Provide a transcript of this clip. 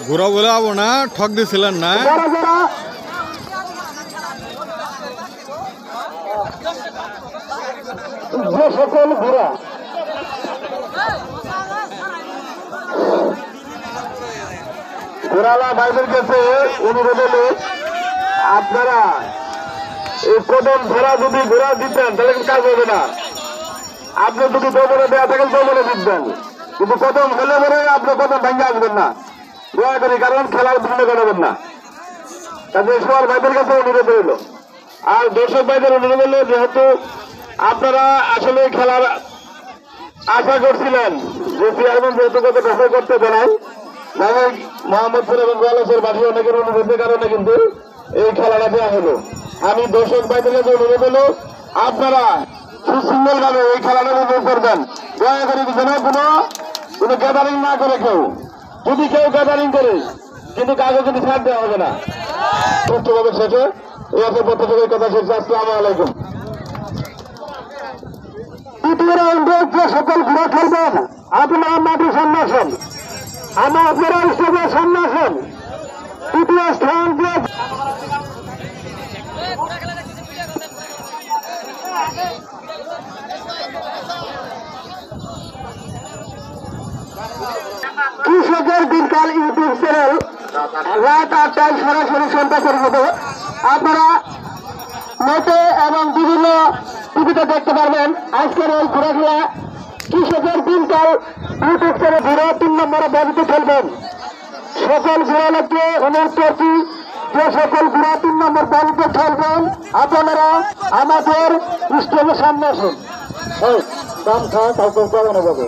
ঘোরা বলে যাবো না, ঠক দিছিলেন না। যে সকল ঘোড়া ঘোড়ালা ভাইদের কাছে অনুরোধ হলো, আপনারা এই কদম ধরা যদি ঘোড়া দিতেন তাহলে কাজ হবে না। আপনি যদি দৌড়ে দেওয়া থাকেন দৌড়ে জিতবেন, কিন্তু কদম হলে পরে আপনি কদম ভেঙে আসবেন না, দয়া করি, কারণ খেলার ভিন্ন করাবেন না। তাদের সবার ভাইদের কাছে অনুরোধ হইল। আর দর্শক ভাইদের অনুরোধ হলো, যেহেতু আপনারা আসলে খেলার আশা করছিলেন যে চেয়ারম্যান যেহেতু কত দখল করতে দেয়, যাই মোহাম্মদপুর এবং গোয়ালসের বাসী অনেকের অনুরোধের কারণে কিন্তু এই খেলাটা দেওয়া হলো। আমি দর্শক ভাইদের কাছে অনুরোধ হলো, আপনারা সুশৃঙ্খল ভাবে এই খেলাটা উপভোগ করবেন। দয়া করে যেন কোনো গ্যাদারিং না করে, যদি কেউ গ্যাদারিং করে কিন্তু কাগজ কিন্তু ছাড় দেওয়া হবে না। সুষ্ঠুভাবে শেষে এই অপর পক্ষ থেকে কথা শেষ। আসসালামু আলাইকুম। তৃতীয় রাউন্ডে যে সকল ঘুরে খেলবেন আপনারা মাঠে সামনে আসেন, আপনারা স্টেজের সামনে আসেন। তৃতীয় স্থান যে কৃষকের দিনকাল ইউটিউব চ্যানেল রাত 8টায় সরাসরি সম্প্রচার হবে। আপনারা নেটে এবং বিভিন্ন টিভিতে দেখতে পারবেন। আজকের এই ঘোরাঘোরা কৃষকের দিনকাল ইউটিউব চ্যানেল ঘোরা 3 নম্বরে বাজিতে খেলবেন। সকল ঘোরালোকে অনুরোধ করছি, যে সকল ঘোরা 3 নম্বর বাজিতে খেলবেন আপনারা আমাদের স্টেজের সামনে আসুন। দাম খাওয়া কাউকে পাবে।